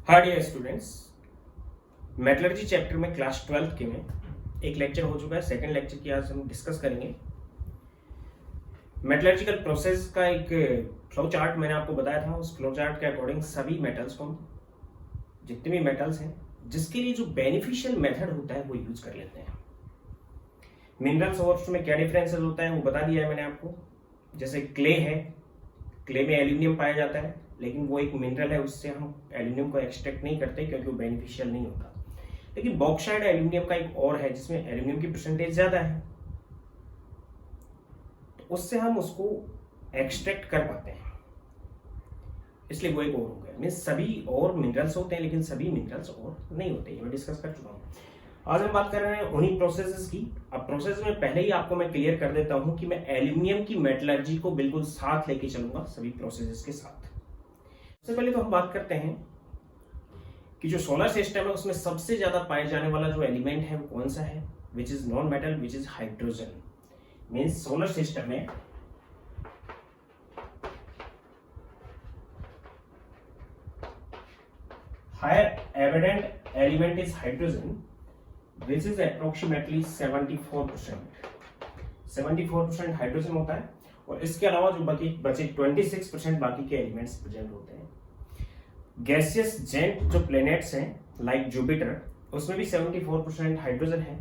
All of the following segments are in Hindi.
हाय डियर स्टूडेंट्स, मेटलर्जी चैप्टर में क्लास 12 के में एक लेक्चर हो चुका है। सेकंड लेक्चर की आज हम डिस्कस करेंगे। मेटलर्जिकल प्रोसेस का एक फ्लो चार्ट मैंने आपको बताया था। उस फ्लो चार्ट के अकॉर्डिंग सभी मेटल्स को, जितने भी मेटल्स हैं, जिसके लिए जो बेनिफिशियल मेथड होता है वो यूज कर लेते हैं। मिनरल्स और उसमें क्या डिफरेंसेस होता है वो बता दिया है मैंने आपको। जैसे क्ले है, क्ले में एल्यूमिनियम पाया जाता है, लेकिन वो एक मिनरल है, उससे हम एल्यूमिनियम को एक्सट्रैक्ट नहीं करते क्योंकि वो बेनिफिशियल नहीं होता। लेकिन बॉक्साइट एल्यूमिनियम का एक और है जिसमें एल्यूमिनियम की परसेंटेज ज्यादा है, तो उससे हम उसको एक्सट्रैक्ट कर पाते हैं, इसलिए वो एक और हो गया। मीन्स सभी और मिनरल्स होते हैं लेकिन सभी मिनरल्स और नहीं होते, ये मैं डिस्कस कर चुका हूँ। आज हम बात कर रहे हैं उन्हीं प्रोसेसेस की। अब प्रोसेस में पहले ही आपको मैं क्लियर कर देता हूं कि मैं एल्यूमिनियम की मेटलर्जी को बिल्कुल साथ लेके चलूंगा सभी प्रोसेसेस के साथ। सबसे पहले तो हम बात करते हैं कि जो सोलर सिस्टम है उसमें सबसे ज्यादा पाए जाने वाला जो एलिमेंट है वो कौन सा है, which is non metal, which is hydrogen. Means solar system में higher evident element is hydrogen, which is approximately 74%। 74% hydrogen होता है और इसके अलावा जो बाकी बचे 26% बाकी के एलिमेंट्स प्रेजेंट होते हैं। गैसियस जेंट जो प्लैनेट्स हैं लाइक जुपिटर, उसमें भी 74% हाइड्रोजन है।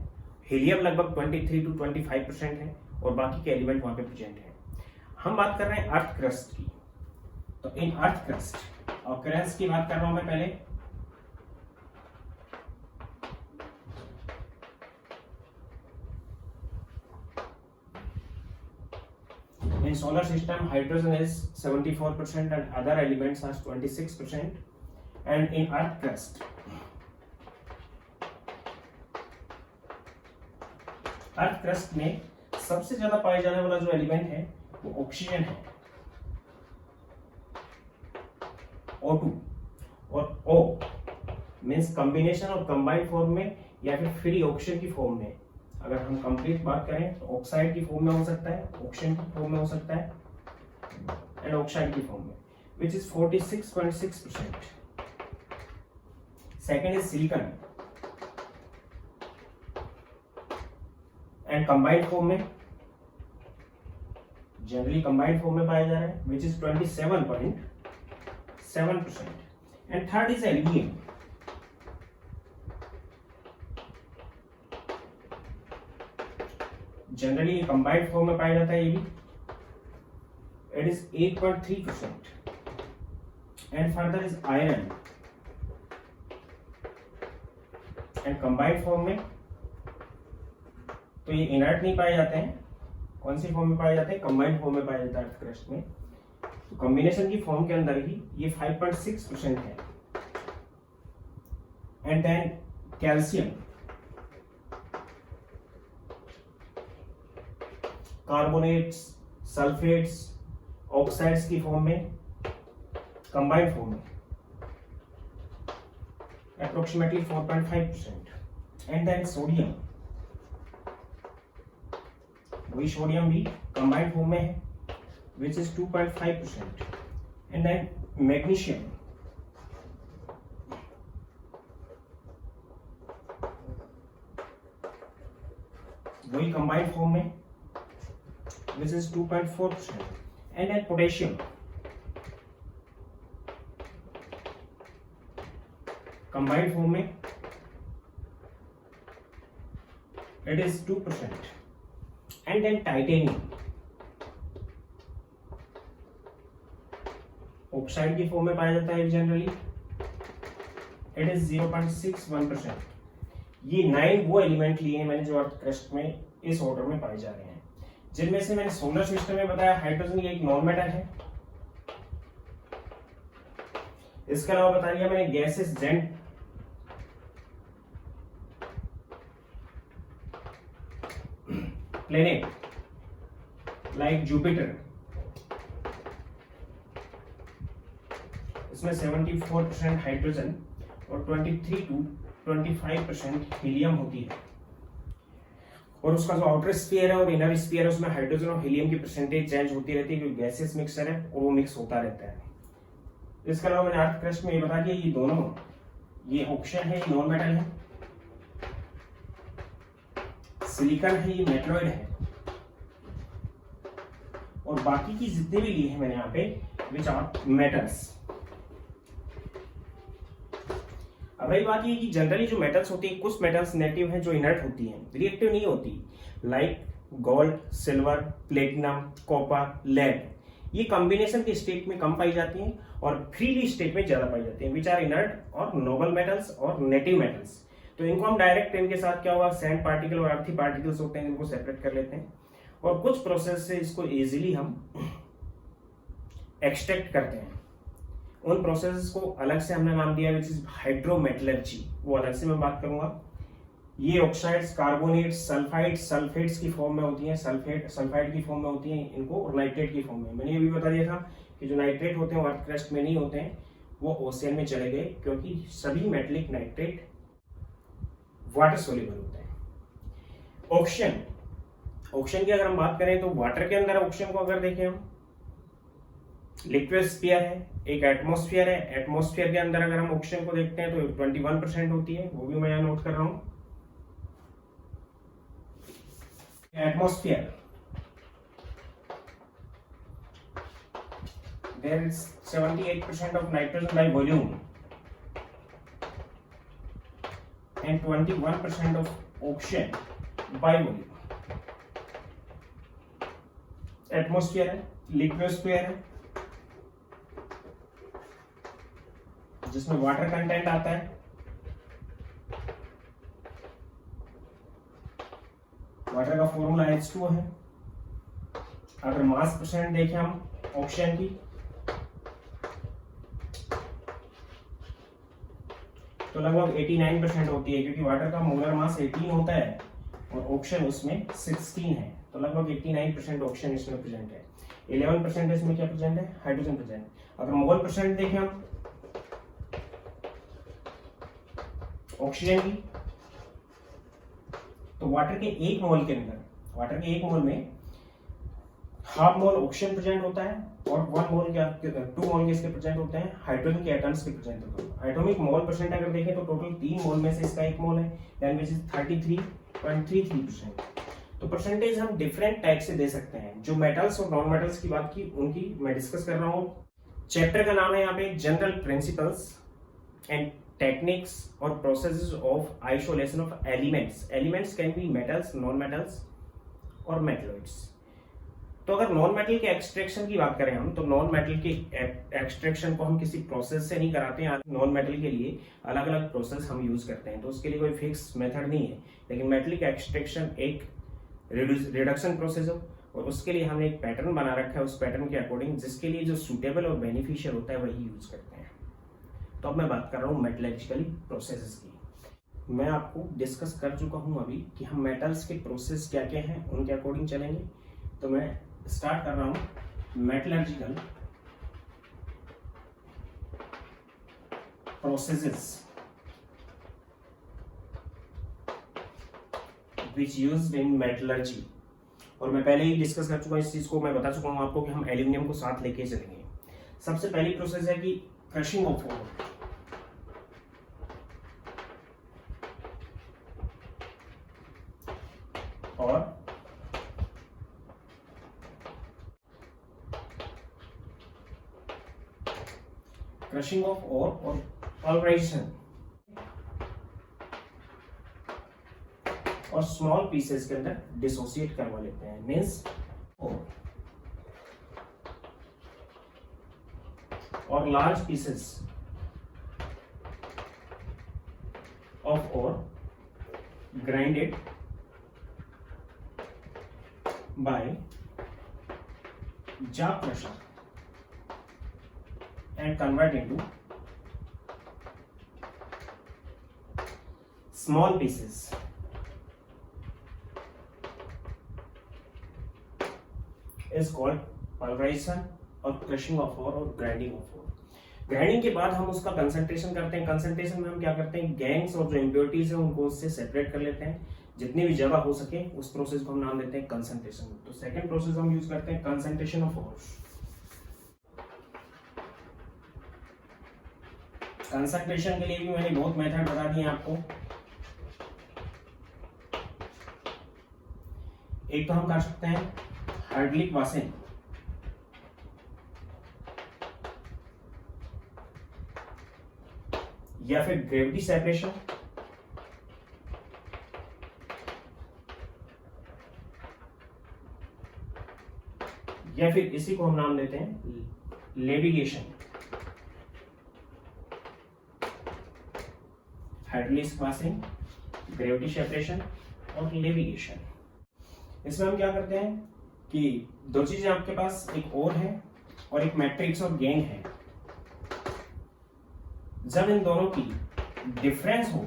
हीलियम लगभग 23 to 25% है और बाकी के एलिमेंट वहां पे प्रेजेंट है। हम बात कर रहे हैं अर्थ क्रस्ट की। तो इन अर्थ क्रस्ट ऑकरेंस की बात कर रहा हूं मैं पहले। In solar system, hydrogen is 74% and other elements are 26%. And in Earth crust, earth crust में सबसे ज्यादा पाए जाने वाला जो एलिमेंट है वो ऑक्सीजन है, O2 और O मीन्स कॉम्बिनेशन और कंबाइंड फॉर्म में या फिर फ्री ऑक्सीजन की फॉर्म में। अगर हम कंप्लीट बात करें तो ऑक्साइड की फॉर्म में हो सकता है, ऑक्सीजन की फॉर्म में हो सकता है एंड ऑक्साइड की फॉर्म में, which is 46.6%। Second is silicon and combined form में, जनरली कंबाइंड फॉर्म में पाया जा रहा है, which is 27.7%। And third is aluminium. Generally combined form में पाया जाता है, ये भी it is 8.3%। And further is iron and combined form में तो ये इनर्ट नहीं पाए जाते हैं। कौन सी फॉर्म में पाए जाते हैं? कंबाइंड फॉर्म में पाया जाता है अर्थ क्रस्ट में। तो कॉम्बिनेशन की फॉर्म के अंदर ही ये 5.6% है। And then calcium, carbonates, sulphates, oxides की फॉर्म में, कंबाइंड फॉर्म में अप्रोक्सीमेटली 4.5%। एंड देन सोडियम, वही सोडियम भी कंबाइंड फॉर्म में है, which is 2.5%। And then magnesium, वही कंबाइंड फॉर्म में, which is 2.4%. And then potassium, combined form में it is 2%. And then titanium, oxide की फॉर्म में पाया जाता है जनरली, it is 0.61%. ये 9 वो एलिमेंट लिए हैं मैंने जो अर्थ क्रस्ट में इस ऑर्डर में पाए जा रहे हैं, जिनमें से मैंने सोलर सिस्टम में बताया हाइड्रोजन ये एक नॉन मेटल है। इसके अलावा बता दिया मैंने gases giant, planet like Jupiter, इसमें 74% हाइड्रोजन और 23 to 25% हीलियम होती है। और उसका जो आउटर स्फीयर है और इनर स्फीयर है उसमें हाइड्रोजन और हीलियम की परसेंटेज चेंज होती रहती है क्योंकि गैसेस मिक्सचर है और वो मिक्स होता रहता है। इसके अलावा मैंने अर्थ क्रस्ट में ये बता दिया ये दोनों ये ऑक्सीजन है, ये नॉन मेटल है, सिलिकॉन है, ये मेटलॉइड है, और बाकी की जितने भी लिए हैं मैंने यहाँ पे विच आर मेटल्स। अब रही बात ये कि जनरली जो मेटल्स होती है, कुछ मेटल्स नेगेटिव हैं जो इनर्ट होती हैं, रिएक्टिव नहीं होती, like gold, silver, platinum, copper, lead. ये कॉम्बिनेशन के स्टेट में कम पाई जाती हैं और फ्रीली स्टेट में ज्यादा पाई जाती हैं, विच आर इनर्ट और नोबल मेटल्स और नेटिव मेटल्स। तो इनको हम डायरेक्ट इनके साथ क्या होगा, सैंड पार्टिकल और अर्थी पार्टिकल्स होते हैं, इनको सेपरेट कर लेते हैं और कुछ प्रोसेस से इसको इजीली हम एक्सट्रैक्ट करते हैं। उन प्रोसेस को अलग से हमने नाम दिया विच इज हाइड्रोमेटलर्जी, वो अलग से मैं बात करूंगा। ये ऑक्साइड्स, कार्बोनेट्स, सल्फाइड्स, सल्फेट्स की फॉर्म में होती हैं, सल्फाइड की फॉर्म में होती हैं, इनको और नाइट्रेट की फॉर्म में। मैंने ये भी बता दिया था कि जो नाइट्रेट होते हैं वो अर्थ क्रस्ट में नहीं होते हैं, वो ओशियन में चले गए, क्योंकि सभी मेटलिक नाइट्रेट वाटर सोल्यूबल होते हैं। ऑक्सीजन की अगर हम बात करें तो वाटर के अंदर ऑक्सीजन को अगर देखें हम, लिक्विड स्फीयर है, एक एटमॉस्फेयर है, एटमॉस्फेयर के अंदर अगर हम ऑक्सीजन को देखते हैं तो 21% होती है, वो भी मैं यहाँ नोट कर रहा हूं। Atmosphere there is 78% of nitrogen by volume and 21% of oxygen by volume। Atmosphere है, लिक्विडोस्फीयर है जिसमें वाटर कंटेंट आता है, वाटर का फॉर्मूला H2 है। अगर मास परसेंट देखें हम ऑक्सीजन की तो लगभग 89% होती है, क्योंकि वाटर का मोलर मास 18 होता है और ऑक्सीजन उसमें 16 है, तो लगभग 89% ऑक्सीजन इसमें प्रेजेंट है। 11% इसमें क्या प्रेजेंट है, हाइड्रोजन प्रेजेंट। अगर मोल परसेंट देखें हम ऑक्सीजन की तो वाटर के एक मोल में हाफ मोल ऑक्सीजन प्रेजेंट होता है और 1 मोल क्या 2 मोल के इसके प्रेजेंट होते हैं हाइड्रोजन के एटम्स के प्रेजेंट होते हैं। एटॉमिक मोल परसेंट अगर देखें तो टोटल 3 मोल में से इसका 1 मोल है, यानी विच इज 33.33%। तो परसेंटेज हम डिफरेंट टाइप से दे सकते हैं। जो मेटल्स और नॉन मेटल्स की बात की उनकी मैं डिस्कस कर रहा हूँ। चैप्टर का नाम है यहाँ पे जनरल प्रिंसिपल्स एंड टेक्निक्स और processes of isolation of elements. Elements can be metals, non metals और मेटलॉइड्स। तो अगर नॉन मेटल के एक्सट्रैक्शन की बात करें हम, तो नॉन मेटल के एक्सट्रैक्शन को हम किसी प्रोसेस से नहीं कराते हैं। नॉन मेटल के लिए अलग अलग प्रोसेस हम यूज करते हैं, तो उसके लिए कोई फिक्स मेथड नहीं है। लेकिन मेटल का एक्सट्रैक्शन एक रिडक्शन प्रोसेस हो और उसके लिए हमने एक पैटर्न बना रखा है, उस पैटर्न के अकॉर्डिंग जिसके लिए जो सुटेबल और बेनिफिशियल होता है वही यूज करते हैं। तो अब मैं बात कर रहा हूँ मेटलर्जिकली प्रोसेसेस की। मैं आपको डिस्कस कर चुका हूँ अभी कि हम मेटल्स के प्रोसेस क्या क्या हैं, उनके अकॉर्डिंग चलेंगे। तो मैं स्टार्ट कर रहा हूँ metallurgical processes which used in metallurgy. और मैं पहले ही डिस्कस कर चुका हूँ इस चीज को, मैं बता चुका हूँ आपको कि हम एल्यूमिनियम को साथ लेके चलेंगे। सबसे पहली प्रोसेस है कि क्रशिंग ऑफ ओर। और क्रशिंग ऑफ ओर और पल्वराइजेशन और स्मॉल पीसेस के अंदर डिसोसिएट करवा लेते हैं, मीन्स और large pieces of ore grinded by jar pressure and convert into small pieces is called pulverization और crushing of ore और grinding of ore। ग्राइंडिंग के बाद हम उसका कंसंट्रेशन करते हैं। कंसंट्रेशन में हम क्या करते हैं, गैंग्स और जो इम्प्योरिटीज है उनको उससे सेपरेट कर लेते हैं, जितनी भी जगह हो सके उस प्रोसेस को हम नाम देते हैं कंसंट्रेशन। तो सेकंड प्रोसेस हम यूज करते हैं कंसंट्रेशन ऑफ ओर। कंसंट्रेशन के लिए भी मैंने बहुत मेथड बता दिए आपको। एक तो हम कर सकते हैं हार्डलिक वाशिंग, या फिर ग्रेविटी सेपरेशन, या फिर इसी को हम नाम देते हैं levigation. Hydraulic washing, gravity separation और लेविगेशन। इसमें हम क्या करते हैं कि दो चीजें आपके पास, एक और है और एक मैट्रिक्स और गैंग है। जब इन दोनों की डिफरेंस हो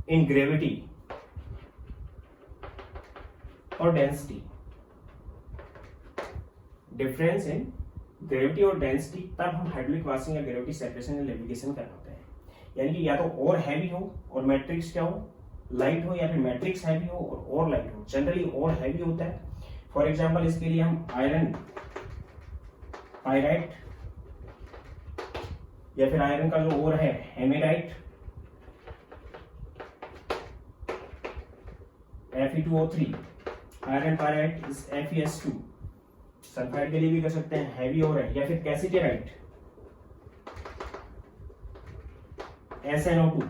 इन ग्रेविटी और डेंसिटी, डिफरेंस इन ग्रेविटी और डेंसिटी, तब हम हाइड्रोलिक वाशिंग या ग्रेविटी सेपरेशन या लेविगेशन कर पाते हैं। यानी कि या तो और हैवी हो और मैट्रिक्स क्या हो, लाइट हो, या फिर मैट्रिक्स हैवी हो और लाइट हो। जनरली और हैवी होता है। फॉर एग्जांपल इसके लिए हम आयरन पायराइट, या फिर आयरन का जो और है हेमेराइट, Fe2O3, iron pyrite is FeS2। Sulphide के लिए भी कर सकते हैं, हैवी और है, या फिर कैसिटेराइट SnO2,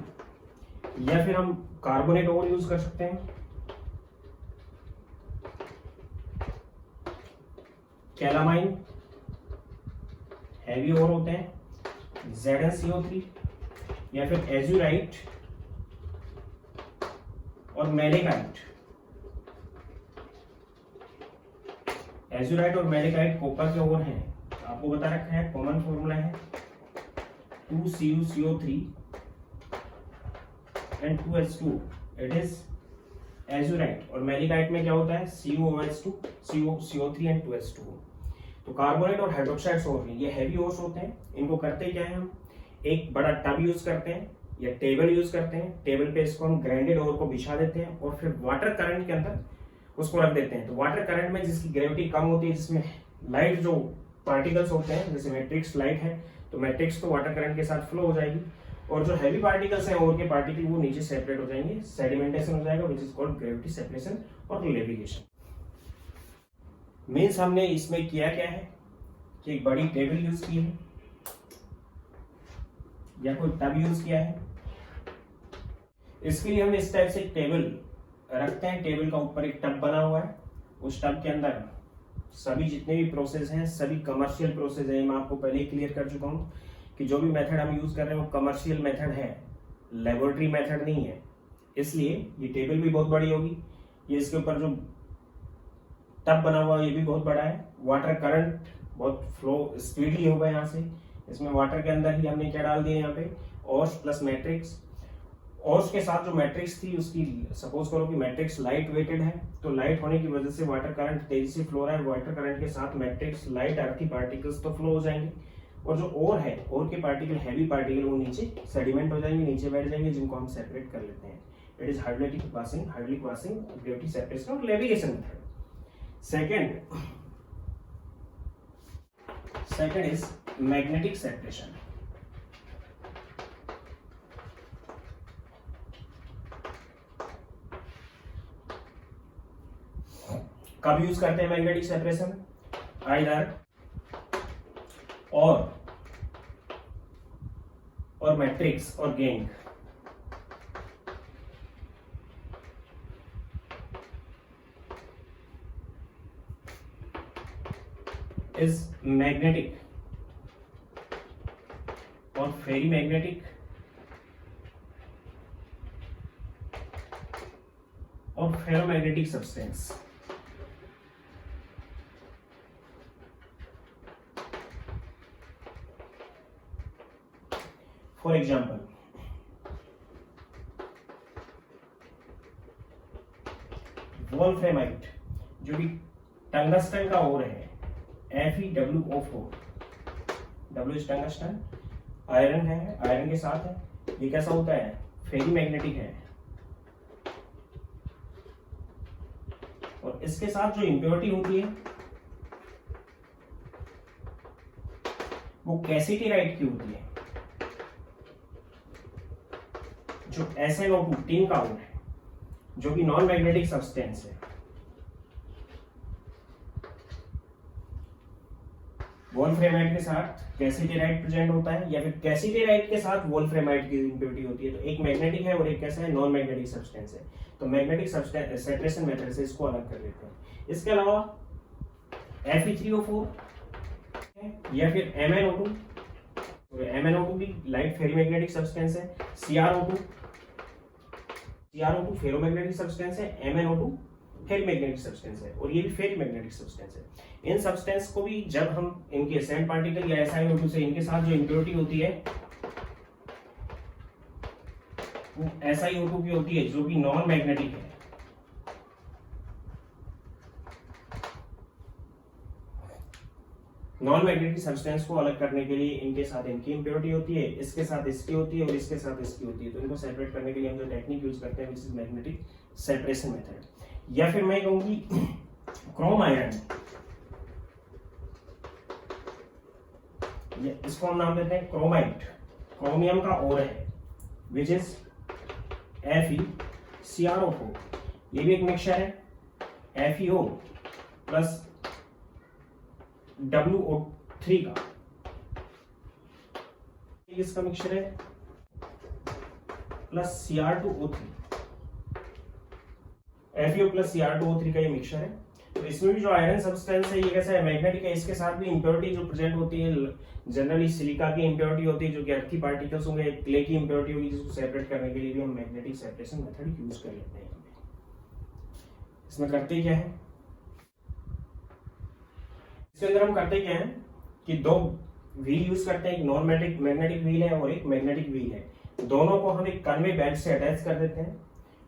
या फिर हम कार्बोनेट और यूज कर सकते हैं, कैलामाइन, हैवी और होते हैं, ZnCO3, या फिर एजुराइट और मैलेकाइट। एजुराइट और मैलेकाइट कॉपर के और हैं, आपको बता रखा है, कॉमन फॉर्मूला है 2CuCO3 and 2H2, it is एजुराइट। और मैलिकाइट में क्या होता है, CuOH2, CO3 and 2H2। तो कार्बोनेट और हाइड्रोक्साइड्स और ये हैवी ओर्स होते हैं। इनको करते क्या है, हम एक बड़ा टब यूज करते हैं या टेबल यूज करते हैं। टेबल पे इसको हम ग्राइंडेड ओर को बिछा देते हैं और फिर वाटर करंट के अंदर उसको रख देते हैं। तो वाटर करंट में जिसकी ग्रेविटी कम होती है, जिसमें लाइट जो पार्टिकल्स होते हैं, जैसे मैट्रिक्स लाइट है, तो मैट्रिक्स तो वाटर करंट के साथ फ्लो हो जाएगी, और जो हैवी पार्टिकल्स हैं और के पार्टिकल वो नीचे सेपरेट हो जाएंगे, सेडिमेंटेशन हो जाएगा, which is called gravity separation और लेविगेशन। मीन्स हमने इसमें किया क्या है कि एक बड़ी टेबल यूज की है या कोई टब यूज किया है। इसके लिए हम इस टाइप से एक टेबल रखते हैं, टेबल का ऊपर एक टब बना हुआ है, उस टब के अंदर सभी जितने भी प्रोसेस हैं सभी कमर्शियल प्रोसेस है। मैं आपको पहले ही क्लियर कर चुका हूँ कि जो भी मेथड हम यूज कर रहे हैं वो कमर्शियल मेथड है, लेबोरेटरी मेथड नहीं है। इसलिए ये टेबल भी बहुत बड़ी होगी, ये इसके ऊपर जो टब बना हुआ है ये भी बहुत बड़ा है। वाटर करंट बहुत फ्लो स्पीडली होगा यहाँ से। इसमें वाटर के अंदर ही हमने क्या डाल दिया यहाँ पे, ओर्स प्लस मैट्रिक्स। ओर्स के साथ जो मैट्रिक्स थी उसकी सपोज करो कि मैट्रिक्स लाइट वेटेड है, तो लाइट होने की वजह से वाटर करंट तेजी से फ्लो रहा है। वाटर करंट के साथ मैट्रिक्स लाइट अर्थी पार्टिकल्स तो फ्लो हो जाएंगे, और जो ओर है, ओर के पार्टिकल हैवी पार्टिकल वो नीचे सेडिमेंट हो जाएंगे, नीचे बैठ जाएंगे, जिनको हम सेपरेट कर लेते हैं। It is hydraulic washing, gravity separation और levigation method. Second is magnetic separation. कब यूज करते हैं मैग्नेटिक सेपरेशन, आइदर और मैट्रिक्स और गैंग। इज मैग्नेटिक और फेरी मैग्नेटिक और ferromagnetic substance. For example, wolframite जो कि टंगस्टन का ओर है, FeWO4, W is tungsten, iron है, आयरन के साथ है, ये कैसा होता है, फेरी मैग्नेटिक है। और इसके साथ जो इम्प्योरिटी होती है वो कैसिटेराइट की होती है, जो SnO2 टिन का ओर है, जो कि नॉन मैग्नेटिक सब्सटेंस है। वोल्फ्रेमाइड के साथ कैसिटेराइट प्रेजेंट होता है, या फिर कैसिटेराइट के साथ वोल्फ्रेमाइड की इम्प्योरिटी होती है। तो एक मैग्नेटिक है और एक कैसा है, नॉन मैग्नेटिक सब्सटेंस है। तो मैग्नेटिक सेपरेशन मेथड से इसको अलग कर लेते हैं। इसके अलावा Fe3O4 या फिर MnO2, तो MnO2 भी लाइट फेरीमैग्नेटिक सब्सटेंस है। CrO2 फेरोमैग्नेटिक सब्सटेंस है। MnO2 फेरीमैग्नेटिक सब्सटेंस है, और ये भी फेरीमैग्नेटिक सब्सटेंस है। इन सब्सटेंस को भी जब हम इनके सैंड पार्टिकल या SiO2 से इनके साथ जो इम्प्योरिटी होती है वो SiO2 की होती है, जो कि नॉन मैग्नेटिक है। नॉन मैग्नेटिक सब्सटेंस को अलग करने के लिए इनके साथ इनकी इम्प्योरिटी होती है, इसके साथ इसकी होती है, और इसके साथ इसकी होती है। तो इनको सेपरेट करने के लिए हम जो टेक्निक यूज करते हैं which is magnetic separation method, या फिर मैं कहूंगी क्रोम आयरन, इसको हम नाम देते हैं क्रोमाइट, क्रोमियम का ओर है, विच इज FeCrO4। ये भी एक मिक्सचर है FeO प्लस WO3 का, इसका मिक्सचर है, plus Cr2O3, FeO plus Cr2O3 का ये मिक्सचर है। तो इसमें भी जो आयरन सब्सटेंस है ये कैसा है, मैग्नेटिक है। इसके साथ भी इंप्योरिटी जो प्रेजेंट होती है, जनरली सिलिका की इंप्योरिटी होती है, जो कि अर्थी पार्टिकल्स होंगे, क्ले की इंप्योरिटी होगी, जिसको सेपरेट करने के लिए भी हम मैग्नेटिक सेपरेशन मेथड यूज कर लेते हैं। इसमें करते क्या है, इसके अंदर हम करते क्या है कि दो व्हील यूज करते हैं, एक नॉन मैग्नेटिक व्हील है और एक मैग्नेटिक व्हील है। दोनों को हम एक कन्वे बेल्ट से अटैच कर देते हैं,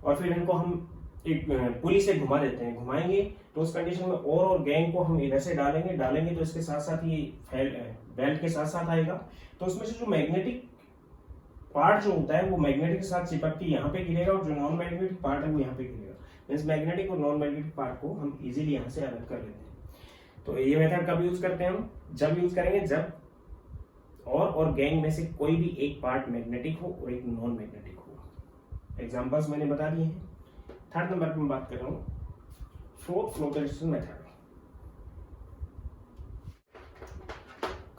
और फिर इनको हम एक पुली से घुमा देते हैं। घुमाएंगे तो उस कंडीशन में और गैंग को हम इधर से डालेंगे तो इसके साथ साथ ये बेल्ट के साथ साथ आएगा। तो उसमें से जो मैग्नेटिक पार्ट जो होता है वो मैग्नेटिक के साथ चिपक के यहाँ पे गिरेगा, और जो नॉन मैग्नेटिक पार्ट है वो यहाँ पे गिरेगा। मींस मैग्नेटिक और नॉन मैग्नेटिक पार्ट को हम इजीली यहाँ से अलग कर लेते हैं। तो ये मेथड कब यूज करते हैं हम, जब यूज करेंगे जब और गैंग में से कोई भी एक पार्ट मैग्नेटिक हो और एक नॉन मैग्नेटिक हो। एग्जांपल्स मैंने बता दिए हैं। थर्ड नंबर पे मैं बात कर रहा हूँ fourth flotation method.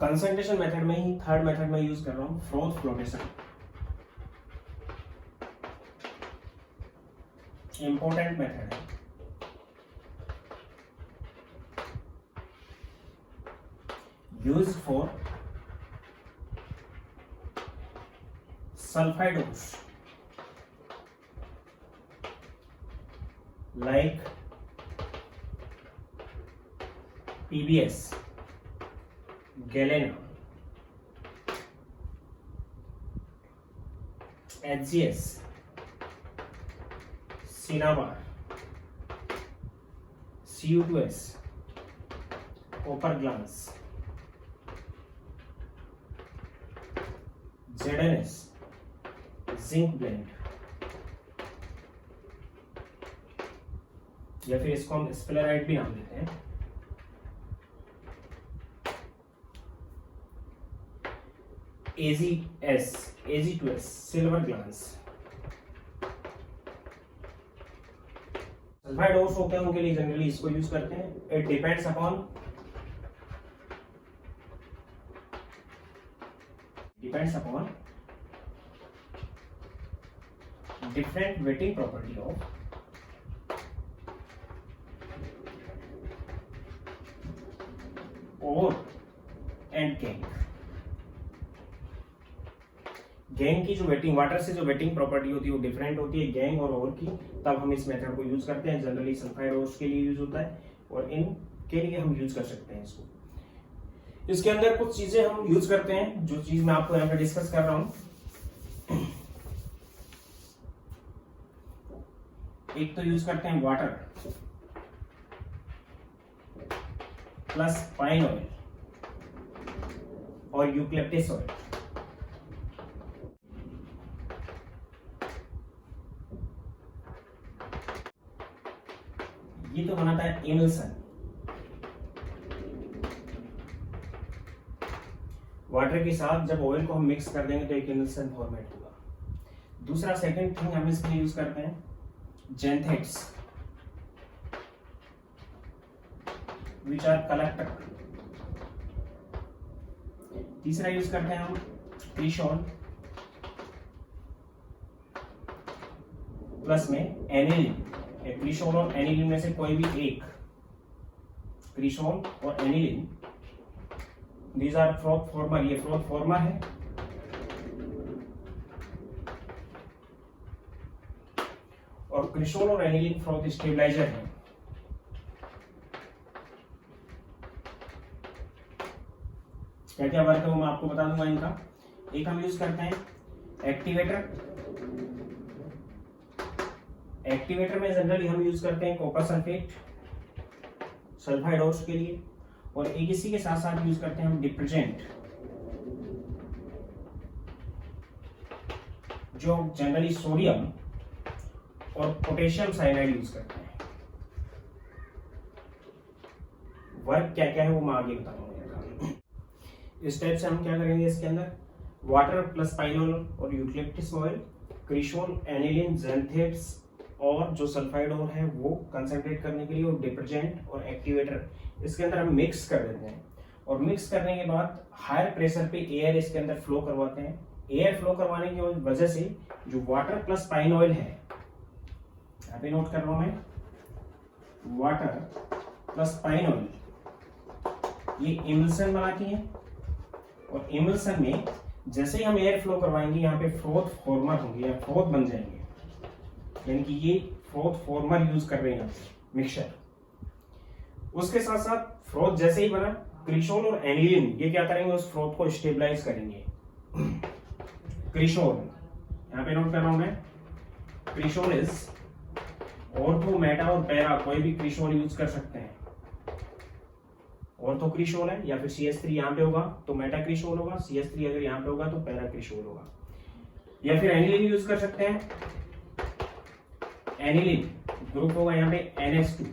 Concentration method में ही थर्ड मेथड में यूज कर रहा हूँ फोर्थ फ्लोटेशन। इंपॉर्टेंट मेथड है। Use for sulfidose like PBS, galena, HGS, cinnabar, Cu2S, copper glance, ZNS, zinc blende, या फिर इसको हम स्पेलराइट भी नाम देते हैं। AG2S, silver glass. Sulphide ores होते हैं उनके लिए जनरली इसको यूज करते हैं। It depends upon different wetting property of ore and gangue। Gang की जो वेटिंग, वाटर से जो वेटिंग प्रॉपर्टी होती है वो डिफरेंट होती है गैंग और ओर की, तब हम इस मेथड को यूज करते हैं। जनरली सल्फाइड ओर्स के लिए यूज होता है और इनके लिए हम यूज कर सकते हैं इसको। इसके अंदर कुछ चीजें हम यूज करते हैं, जो चीज मैं आपको यहाँ पे डिस्कस कर रहा हूं। एक तो यूज करते हैं वाटर प्लस पाइन ऑयल और यूकलिप्टस ऑयल। ये तो बनाता है इमल्सन। वाटर के साथ जब ऑयल को हम मिक्स कर देंगे तो एक इमल्सन फॉर्मेट होगा। दूसरा सेकंड थिंग हम इसके लिए यूज करते हैं जेंथेट्स विच आर कलेक्टर। तीसरा यूज करते हैं हम क्रिशॉल प्लस में एनिलीन। क्रिशॉल और एनिलीन में से कोई भी एक, क्रिशॉल और aniline, these are froth former, ये फ्रोथ फॉर्मर है। और क्रिशॉल और एनिलीन फ्रोथ स्टेबलाइजर है। क्या क्या वर्क है वो मैं आपको बता दूंगा इनका। एक हम यूज करते हैं एक्टिवेटर। एक्टिवेटर में जनरली हम यूज करते हैं कॉपर सल्फेट सल्फाइड ऑक्स के लिए, और एक इसी के साथ साथ यूज करते हैं हम डिटर्जेंट, जो जनरली सोडियम और पोटेशियम साइनाइड यूज करते हैं। वर्क क्या क्या है वो मैं आगे बताऊंगा। इस टाइप से हम क्या करेंगे, इसके अंदर वाटर प्लस पाइनोल और यूकलिप्टस ऑयल, क्रिशॉल, एनिलीन, जेंथेट्स और जो सल्फाइड ऑयल है वो कंसंट्रेट करने के लिए, और डिटर्जेंट और एक्टिवेटर इसके अंदर हम मिक्स कर देते हैं। और मिक्स करने के बाद हायर प्रेशर पे एयर इसके अंदर फ्लो करवाते हैं। एयर फ्लो करवाने की वजह से जो वाटर प्लस पाइन ऑयल है, यहाँ पे नोट कर रहा हूं मैं, वाटर प्लस पाइन ऑयल ये इमल्सन बनाती है। और इमल्सन में जैसे ही हम एयर फ्लो करवाएंगे यहाँ पे फ्रोथ फॉर्मर होंगे या फ्रोथ बन जाएंगे, यानी कि ये फ्रोथ फॉर्मर यूज कर रहे हैं मिक्सचर। उसके साथ साथ फ्रोथ जैसे ही बना, क्रिशॉल और एनिलीन ये क्या करेंगे, उस फ्रोथ को स्टेबलाइज करेंगे। क्रिशॉल यहाँ पे नोट कर रहा हूं मैं, क्रिशॉल इज ऑर्थो, मेटा और पैरा, कोई भी क्रिशॉल यूज कर सकते हैं। ऑर्थो क्रिशॉल है या फिर CS3 यहाँ पे होगा तो मेटा क्रिशॉल होगा, CS3 अगर यहाँ पे होगा तो पैरा क्रिशॉल होगा, या फिर एनिलीन यूज कर सकते हैं। एनिलीन ग्रुप होगा यहाँ पे NH2,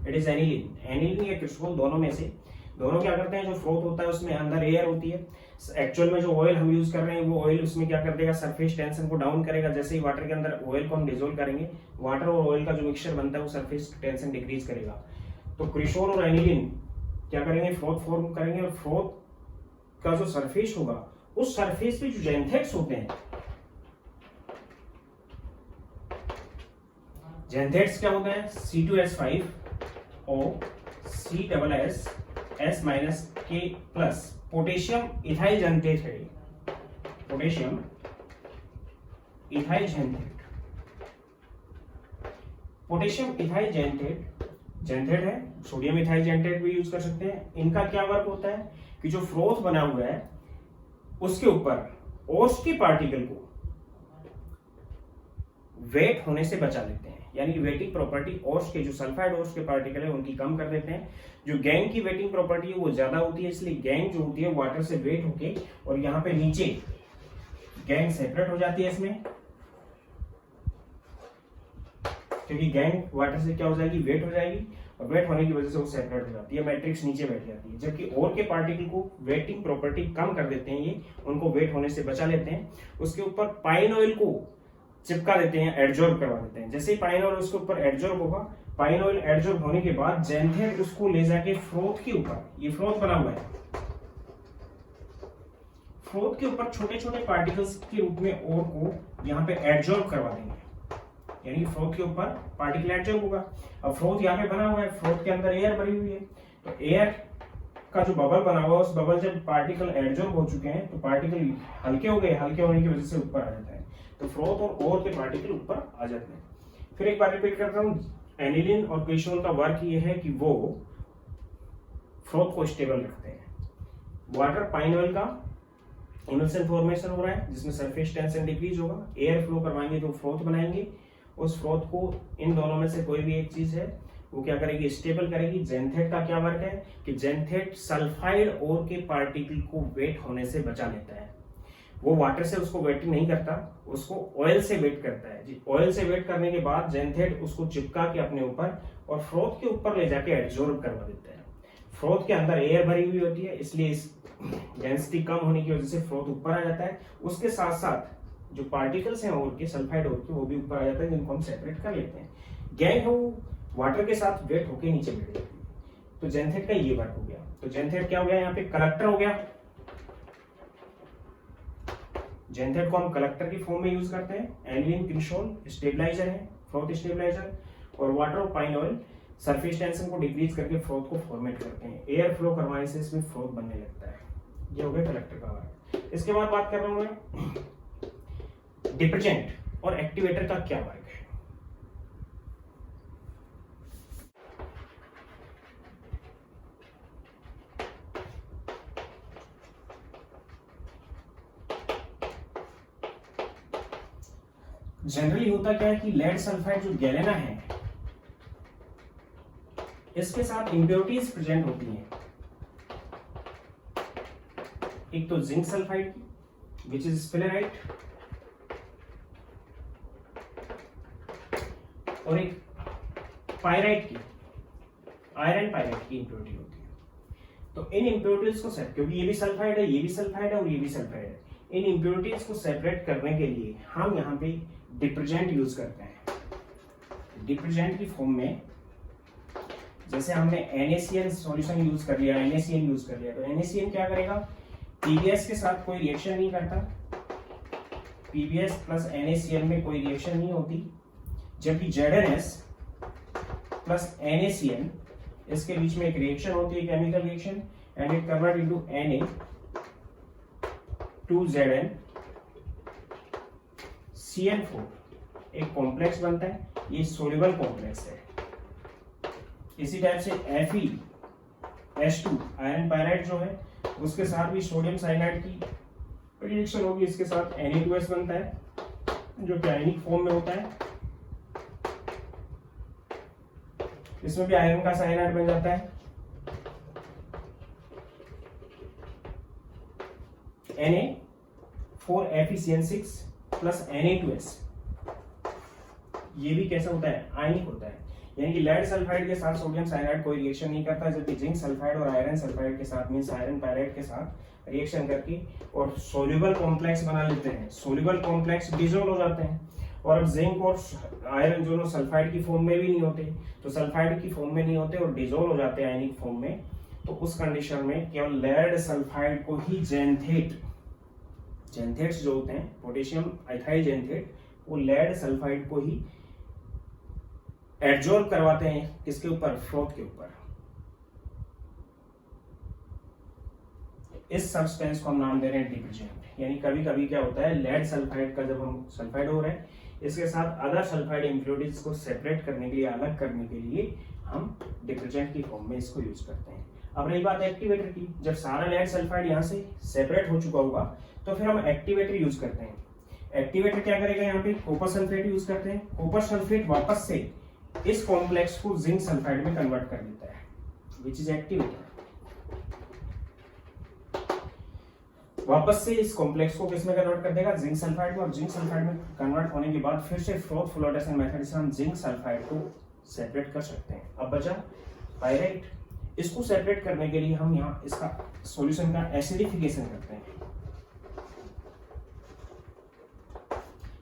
it is aniline. Aniline या क्रिशॉल दोनों में से, दोनों क्या करते हैं, जो फ्रोथ होता है उसमें अंदर एयर होती है। एक्चुअल में जो ऑयल हम यूज कर रहे हैं वो ऑयल उसमें क्या कर देगा, सरफेस टेंशन को डाउन करेगा। जैसे ही वाटर के अंदर ऑयल को हम डिसोल्व करेंगे, वाटर और ऑयल का जो मिक्सचर बनता है वो सरफेस टेंशन डिक्रीज करेगा। तो क्रिशॉल और एनिलीन क्या करेंगे, फ्रोथ फॉर्म करेंगे, और फ्रोथ का जो सरफेस होगा उस सरफेस पे जो जेंथेट्स होते हैं, जेंथेट्स क्या होते हैं, C2H5O C++S-K+, पोटेशियम इथाइल जेंथेट है, पोटेशियम इथाइल जेंथेट। पोटेशियम इथाइल जेंथेट है, सोडियम इथाइल जेंथेट भी यूज कर सकते हैं। इनका क्या वर्क होता है कि जो फ्रोथ बना हुआ है उसके ऊपर ओस के पार्टिकल को वेट होने से बचा लेते हैं, यानी कि वेटिंग प्रॉपर्टी ओस के, जो सल्फाइड ओस के पार्टिकल है उनकी कम कर देते हैं। जो गैंग की वेटिंग प्रॉपर्टी है वो ज्यादा होती है, इसलिए गैंग जो होती है वाटर से वेट होके, और यहाँ पे नीचे गैंग सेपरेट हो जाती है इसमें, क्योंकि गैंग वाटर से क्या हो जाएगी, वेट हो जाएगी, और वेट होने की वजह से वो सेपरेट हो जाती है, मैट्रिक्स नीचे बैठ जाती है। जबकि और के पार्टिकल को वेटिंग प्रॉपर्टी कम कर देते हैं, ये उनको वेट होने से बचा लेते हैं। उसके ऊपर पाइन ऑयल को चिपका देते हैं, एडजॉर्ब करवा देते हैं। जैसे ही पाइन ऑयल उसके ऊपर एडजॉर्ब होगा, पाइन ऑयल एडजॉर्ब होने के बाद जेंथेट उसको ले जाके फ्रोथ के ऊपर, ये फ्रोथ बना हुआ है, फ्रोथ के ऊपर छोटे छोटे पार्टिकल्स के रूप में और को यहाँ पे एडजॉर्ब करवा देंगे, यानी फ्रोथ के ऊपर पार्टिकल एडजॉर्ब होगा। अब फ्रोथ यहाँ पे बना हुआ है, फ्रोथ के अंदर एयर भरी हुई है, तो एयर का जो बबल बना हुआ है, उस बबल जब पार्टिकल एडजॉर्ब हो चुके हैं तो पार्टिकल हल्के हो गए, हल्के होने की वजह से ऊपर आ जाता है, तो फ्रोथ और के पार्टिकल ऊपर आ जाते हैं। फिर एक बार रिपीट करता हूँ, एनिलीन और क्रिशॉल का वर्क ये है कि वो फ्रोथ को स्टेबल रखते हैं। वाटर पाइन ऑयल का इमल्सन फॉर्मेशन हो रहा है जिसमें सरफेस टेंशन डिक्रीज होगा, एयर फ्लो करवाएंगे तो फ्रोथ बनाएंगे, उस फ्रोथ को इन दोनों में से कोई भी एक चीज है वो क्या करेगी, स्टेबल करेगी। जेंथेट का क्या वर्क है कि जेंथेट सल्फाइड और के पार्टिकल को वेट होने से बचा लेता है। वो वाटर से उसको वेट नहीं करता, उसको ऑयल से वेट करता है जी। ऑयल से वेट करने के बाद जेंथेट उसको चिपका के अपने ऊपर और फ्रोथ के ऊपर ले जाके एब्जॉर्ब करवा देता है। फ्रोथ के अंदर एयर भरी हुई होती है, इसलिए इस डेंसिटी कम होने की वजह से फ्रोथ ऊपर आ जाता है। उसके साथ साथ जो पार्टिकल्स हैं और के सल्फाइड और के वो भी ऊपर आ जाते हैं, जिनको हम सेपरेट कर लेते हैं। गैंग है वो वाटर के साथ वेट होके नीचे बैठ जाती है। तो जेंथेट का ये वर्क हो गया। तो जेंथेट क्या हो गया, यहाँ पे कलेक्टर हो गया। जेंथेट को हम कलेक्टर की फॉर्म में यूज करते हैं। एनिलीन क्रिस्टॉल स्टेबलाइजर है, फ्रोथ स्टेबलाइजर, और वाटर और पाइन ऑयल सरफेस टेंशन को डिक्रीज करके फ्रोथ को फॉर्मेट करते हैं। एयर फ्लो करवाने से इसमें फ्रोथ बनने लगता है। ये हो गया कलेक्टर का वर्क। इसके बाद बात कर रहा हूं मैं डिटर्जेंट और एक्टिवेटर का क्या वर्क है। जनरली होता क्या है कि लेड सल्फाइड जो गैलेना है इसके साथ इंप्योरिटीज प्रेजेंट होती हैं। एक तो जिंक सल्फाइड की विच इज स्पिलराइट, और एक पायराइट की, आयरन पायराइट की इंप्योरिटी होती है। तो इन इंप्योरिटीज को सेपरेट, क्योंकि ये भी सल्फाइड है, ये भी सल्फाइड है और ये भी सल्फाइड है, इन इंप्योरिटीज को सेपरेट करने के लिए हम यहाँ पे डिटर्जेंट यूज करते हैं। डिटर्जेंट की फॉर्म में जैसे हमने NaCl सॉल्यूशन यूज कर लिया, NaCl यूज कर लिया, तो NaCl क्या करेगा, PBS के साथ कोई रिएक्शन नहीं करता, PBS प्लस NaCl में कोई रिएक्शन नहीं होती, जबकि ZnS प्लस NaCl इसके बीच में एक रिएक्शन होती है, chemical reaction, and it convert into Na2Zn CN4, एक कॉम्प्लेक्स बनता है, ये सोल्यूबल कॉम्प्लेक्स है। इसी टाइप से FeS2 आयरन पायराइड जो है उसके साथ भी सोडियम साइनाइड की रिएक्शन होगी, इसके साथ Na2S बनता है जो कि आयनिक फॉर्म में होता है। इसमें भी आयरन का साइनाइड बन जाता है। Na4FeCN6 प्लस Na2S, ये भी कैसा होता है, आयनिक होता है। यानी कि लेड सल्फाइड के साथ सोडियम साइनाइड कोई रिएक्शन नहीं करता, जबकि जिंक सल्फाइड और आयरन सल्फाइड के साथ मींस आयरन पायराइड के साथ रिएक्शन करके और सोल्यूबल कॉम्प्लेक्स बना लेते हैं। सोल्यूबल कॉम्प्लेक्स डिसॉल्व हो जाते हैं, और अब जिंक और आयरन दोनों सल्फाइड की फॉर्म में भी नहीं होते, तो सल्फाइड की फॉर्म में नहीं होते और डिसॉल्व हो जाते हैं आयनिक फॉर्म में। तो उस कंडीशन में केवल लेड सल्फाइड को ही जेंथेट्स जो होते हैं, पोटेशियम आइथाइल जेंथेट, वो लेड सल्फाइड को ही एडजॉर्ब करवाते हैं, किसके ऊपर, फ्रोथ के ऊपर। इस सब्सटेंस को हम नाम दे रहे हैं डिटर्जेंट। यानी कभी कभी क्या होता है, लेड सल्फाइड का जब हम सल्फाइड हो रहे हैं, इसके साथ अदर सल्फाइड इंप्योरिटीज को सेपरेट करने के लिए, अलग करने के लिए हम डिटर्जेंट की फॉर्म में इसको यूज करते हैं। अब रही बात एक्टिवेटर की, जब सारा लेड सल्फाइड यहाँ से सेपरेट हो चुका होगा तो फिर हम एक्टिवेटर यूज करते हैं। एक्टिवेटर क्या करेगा, यहाँ पे कॉपर सल्फेट यूज करते हैं। कॉपर सल्फेट वापस से इस कॉम्प्लेक्स को जिंक सल्फाइड में कन्वर्ट कर देता है, विच इज एक्टिवेटर। वापस से इस कॉम्प्लेक्स को किसमें कन्वर्ट कर देगा, जिंक सल्फाइड में, और जिंक सल्फाइड में कन्वर्ट होने के बाद फिर से फ्रोथ फ्लोटेशन मेथड से हम जिंक सल्फाइड को सेपरेट कर सकते हैं। अब बचा पायराइट, इसको सेपरेट करने के लिए हम यहाँ इसका सॉल्यूशन का एसिडिफिकेशन करते हैं।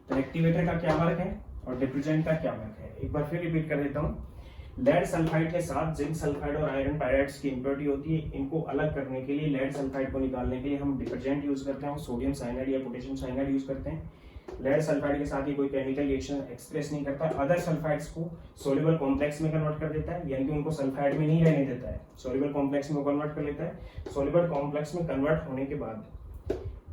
तो एक्टिवेटर का क्या वर्क है और डिटर्जेंट का क्या वर्क है, एक बार फिर रिपीट कर देता हूँ। लेड सल्फाइड के साथ जिंक सल्फाइड और आयरन पायराइड्स की इंप्योरिटी होती है, इनको अलग करने के लिए, लेड सल्फाइड को निकालने के लिए हम डिटर्जेंट यूज करते हैं, सोडियम साइनाइड या पोटेशियम साइनाइड यूज करते हैं। लेड सल्फाइड के साथ ही कोई केमिकल रिएक्शन एक्सप्रेस नहीं करता, अदर सल्फाइड्स को सोल्यूबल कॉम्प्लेक्स में कन्वर्ट कर देता है, यानी कि उनको सल्फाइड में नहीं रहने देता है, सोल्यूबल कॉम्प्लेक्स में कन्वर्ट कर लेता है। सोल्यूबल कॉम्प्लेक्स में कन्वर्ट होने के बाद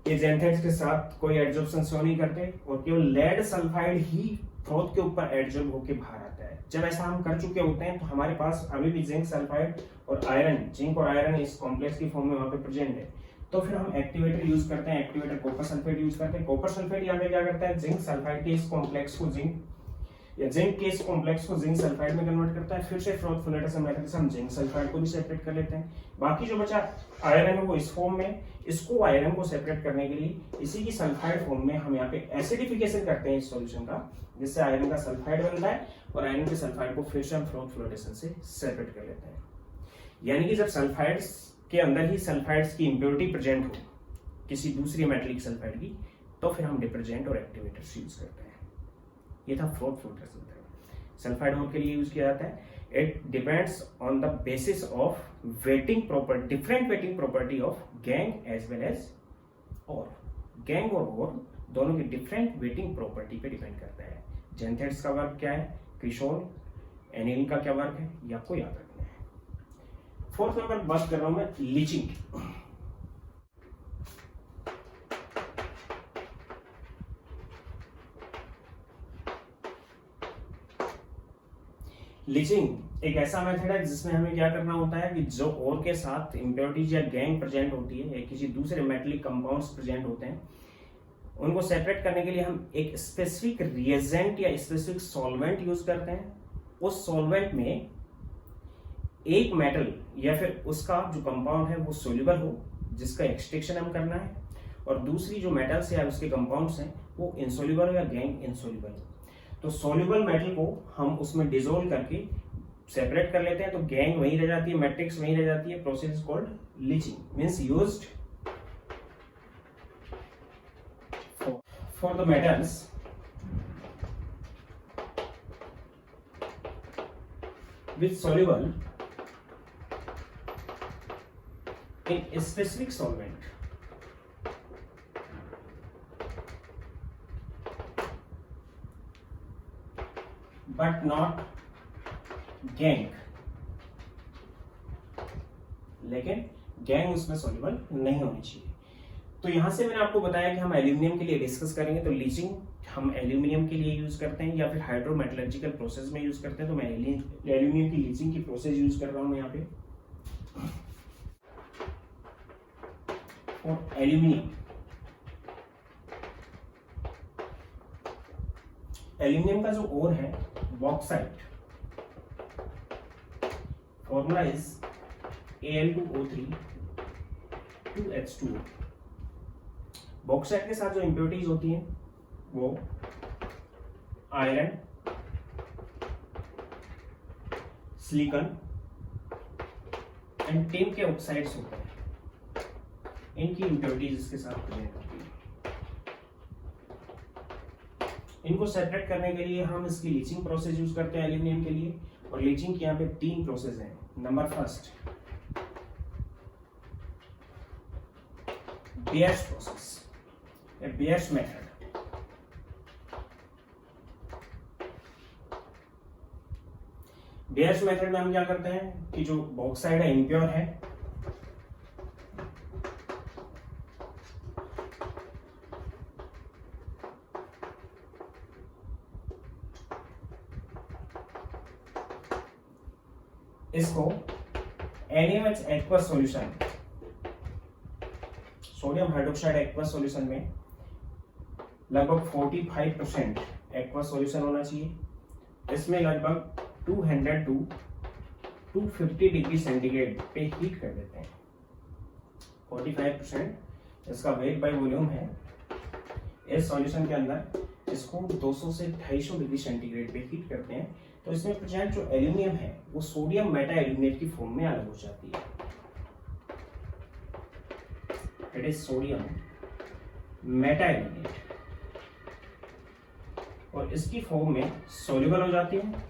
ये जेंथेट्स के साथ कोई एडजॉर्प्शन शो नहीं करते और केवल लेड सल्फाइड ही फ्रोथ के ऊपर एडजॉर्ब होकर बाहर आता है। जब ऐसा हम कर चुके होते हैं तो हमारे पास अभी भी जिंक सल्फाइड और आयरन, जिंक और आयरन इस कॉम्प्लेक्स की फॉर्म में वहां पे प्रेजेंट है, तो फिर हम एक्टिवेटर यूज करते हैं। एक्टिवेटर कॉपर सल्फेट यूज करते हैं। कॉपर सल्फेट यहाँ पे क्या करता है, जिंक सल्फाइड के इस कॉम्प्लेक्स को जिंक के इस कॉम्प्लेक्स को जिंक सल्फाइड में कन्वर्ट करता है। फिर से फ्रोथ फ्लोटेशन मेथड से हम जिंक सल्फाइड को भी सेपरेट कर लेते हैं। बाकी जो बचा आयरन है वो इस फॉर्म में, इसको आयरन को सेपरेट करने के लिए इसी की सल्फाइड फॉर्म में हम यहाँ पे एसिडिफिकेशन करते हैं इस सॉल्यूशन का, जिससे आयरन का सल्फाइड बनता है और आयरन के सल्फाइड को फिर से हम फ्रोथ फ्लोटेशन से सेपरेट कर लेते हैं। यानी कि जब सल्फाइड्स के अंदर ही सल्फाइड्स की इम्प्योरिटी प्रेजेंट हो किसी दूसरी मेटलिक सल्फाइड की, तो फिर हम डिटर्जेंट और एक्टिवेटर्स यूज करते हैं। ये था फोर्थ फिल्टर। सल्फाइड ओर के लिए यूज किया जाता है। It depends on the basis of wetting property, different wetting property of gangue as well as ore. Gangue और ओर दोनों की डिफरेंट वेटिंग प्रॉपर्टी पे डिपेंड करता है। जेंथेट्स का वर्क क्या है, क्रिसोल, एनिलीन का क्या वर्क है, ये आपको याद रखना है। फोर्थ नंबर बात कर रहा हूं मैं लीचिंग। लीचिंग एक ऐसा मेथड है जिसमें हमें क्या करना होता है कि जो ओर के साथ इम्प्योरिटीज या गैंग प्रेजेंट होती है या किसी दूसरे मेटलिक कंपाउंड्स प्रेजेंट होते हैं, उनको सेपरेट करने के लिए हम एक स्पेसिफिक रिएजेंट या स्पेसिफिक सॉल्वेंट यूज करते हैं। उस सॉल्वेंट में एक मेटल या फिर उसका जो कंपाउंड है वो सोल्यूबल हो, जिसका एक्सट्रैक्शन हम करना है, और दूसरी जो मेटल्स या उसके कंपाउंड्स हैं वो इनसोल्यूबल हो या गैंग इनसोल्यूबल हो। तो सोल्यूबल मेटल को हम उसमें डिसोल्व करके सेपरेट कर लेते हैं, तो गैंग वहीं रह जाती है, मैट्रिक्स वहीं रह जाती है। Process is called leaching, means used for the metals which soluble in a specific solvent but not gang, लेकिन गैंग उसमें सॉल्युबल नहीं होनी चाहिए। तो यहां से मैंने आपको बताया कि हम एल्यूमिनियम के लिए डिस्कस करेंगे, तो लीचिंग हम एल्यूमिनियम के लिए यूज करते हैं या फिर हाइड्रोमेटलर्जिकल प्रोसेस में यूज करते हैं। तो मैं एल्यूमिनियम की लीचिंग की प्रोसेस यूज कर रहा हूं यहाँ पे। और एल्यूमिनियम का जो ओर है bauxite, formula is Al2O3 2H2O। Bauxite के साथ जो इंप्योरिटीज होती हैं वो आयरन, सिलिकॉन एंड टिन के ऑक्साइड्स होते हैं। इनकी इंप्योरिटीज इसके साथ प्रेजेंट होती है। इनको सेपरेट करने के लिए हम इसकी लीचिंग प्रोसेस यूज करते हैं एल्यूमिनियम के लिए। और लीचिंग के यहाँ पे 3 प्रोसेस हैं। Number first, Bayer's process, Bayer's method. Bayer's method में हम क्या करते हैं कि जो बॉक्साइड है इम्प्योर है, इसको NaOH aqueous solution, sodium hydroxide aqueous solution में लगभग 45% एक्वस सॉल्यूशन होना चाहिए। इसमें लगभग 200 to 250 डिग्री सेंटीग्रेड पे हीट कर देते हैं। 45% इसका वेट बाय वॉल्यूम है। इस सॉल्यूशन के अंदर इसको 200 से 250 डिग्री सेंटीग्रेड पे हीट करते हैं। तो इसमें प्रेजेंट जो एल्यूमिनियम है वो सोडियम मेटा एल्यूमिनेट की फॉर्म में अलग हो जाती है। It is sodium Meta aluminate, और इसकी फॉर्म में सोल्यूबल हो जाती है।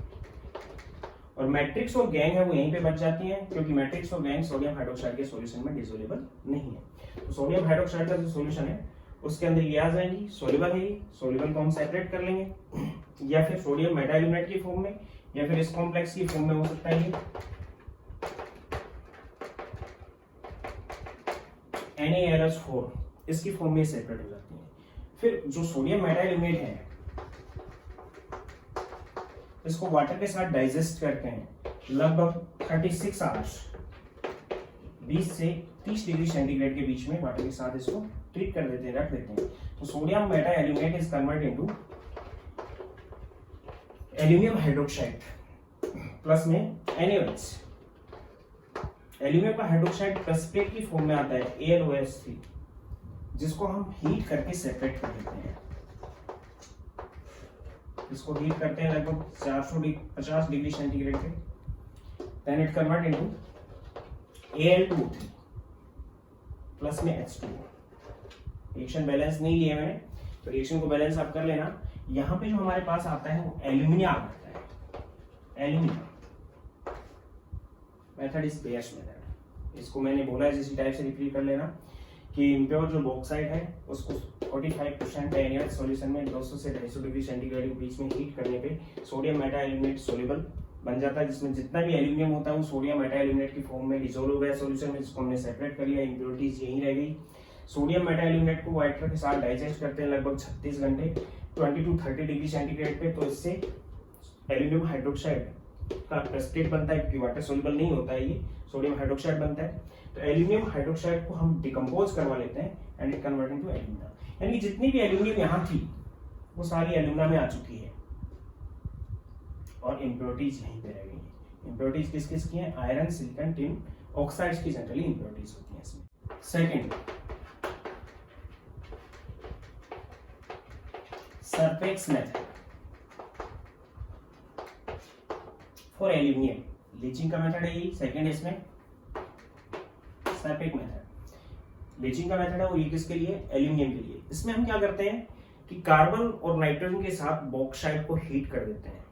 और मैट्रिक्स और गैंग है वो यहीं पे बच जाती हैं, क्योंकि मैट्रिक्स और गैंग सोडियम हाइड्रोक्साइड के सॉल्यूशन में डिसोल्यूबल नहीं है। तो सोडियम हाइड्रोक्साइड का जो सॉल्यूशन है उसके अंदर ये आ जाएंगी, सोल्यूबल है, सोल्यूबल को हम सेपरेट कर लेंगे, या फिर सोडियम मेटा एल्यूमिनेट की फॉर्म में, या फिर इस कॉम्प्लेक्स की फॉर्म में हो सकता है NaLH4, इसकी फॉर्म में सेपरेट हो जाती है। फिर जो सोडियम मेटा एल्यूमिनेट है इसको वाटर के साथ डाइजेस्ट करते हैं लगभग 36 आवर्स, 20 से 30 डिग्री सेंटीग्रेड के बीच में वाटर के साथ इसको ट्रीट कर देते हैं, रख देते हैं। तो sodium Meta aluminate is convert into aluminium hydroxide plus में NaOH। एल्यूमिनियम का हाइड्रोक्साइड प्रेसिपिटेट की फॉर्म में आता है AlOH3, जिसको हम हीट करके सेपरेट कर देते हैं। इसको हीट करते हैं लगभग 450 डिग्री सेंटीग्रेड पे, then it convert into Al2O3 plus में H2O। रिएक्शन बैलेंस नहीं लिया मैंने, तो रिएक्शन को बैलेंस आप कर लेना। यहाँ पे जो हमारे पास आता है वो एल्यूमिनियम आता है, aluminium. Method is bears method. इसको मैंने बोला है इसी टाइप से रिपीट कर लेना कि इम्प्योर जो बॉक्साइड है उसको 45% एनियल सॉल्यूशन में 200 से 250 डिग्री सेंटीग्रेड के बीच में हीट करने पे सोडियम मेटा एल्यूमिनेट सोल्यूबल बन जाता है, जिसमें जितना भी एल्यूमिनियम होता है वो सोडियम मेटा एल्यूमिनेट की फॉर्म में डिसोल्व हो गया सॉल्यूशन में, जिसको हमने सेपरेट कर लिया। इंप्योरिटीज यहीं रह गई। सोडियम मेटा एल्यूमिनेट को वाटर के साथ डाइजेस्ट करते हैं लगभग 36 घंटे 20 to 30 डिग्री सेंटीग्रेड पे, तो इससे एल्यूमिनियम हाइड्रोक्साइड का प्रेसिपिटेट बनता है, क्योंकि वाटर सोल्यूबल नहीं होता है, ये सोडियम हाइड्रोक्साइड बनता है। तो एल्यूमिनियम हाइड्रोक्साइड को हम डिकम्पोज करवा लेते हैं and it convert into alumina. यानी जितनी भी एल्यूमिनियम यहाँ थी वो सारी एल्यूमिना में आ चुकी है और इम्प्योरिटीज यहीं पे रह गई हैं। इम्प्योरिटीज किस किस की हैं? आयरन, सिलिकॉन, टिन, ऑक्साइड्स की जनरली इम्प्योरिटीज होती हैं इसमें। Second, surface method for aluminium. Leaching का मेथड है ये। सेकंड इसमें सरफेक्स मेथड। लीचिंग का मेथड है वो ये किसके लिए? एल्यूमिनियम के लिए। इसमें हम क्या करते हैं कि कार्बन और नाइट्रोजन के साथ बॉक्साइड को हीट कर देते हैं,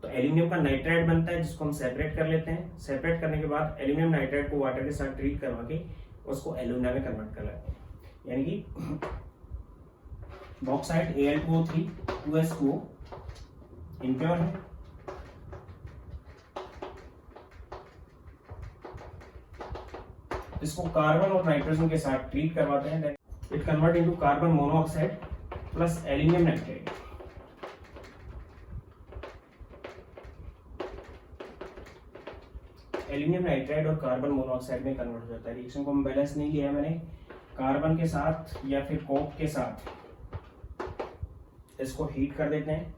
तो एल्यूमिनियम का नाइट्राइड बनता है जिसको हम सेपरेट कर लेते हैं। सेपरेट करने के बाद एल्यूमिनियम नाइट्राइड को वाटर के साथ ट्रीट करवा के उसको एल्यूमिना में कन्वर्ट कर लेते हैं। यानी कि बॉक्साइड Al2O3 2H2O इम्प्योर है, इसको कार्बन और नाइट्रोजन के साथ ट्रीट करवाते हैं, it convert into carbon monoxide plus aluminium nitride. Aluminium nitride और कार्बन मोनोऑक्साइड में कन्वर्ट हो जाता है। रिएक्शन को हम बैलेंस नहीं लिया है मैंने, कार्बन के साथ या फिर कोक के साथ इसको हीट कर देते हैं।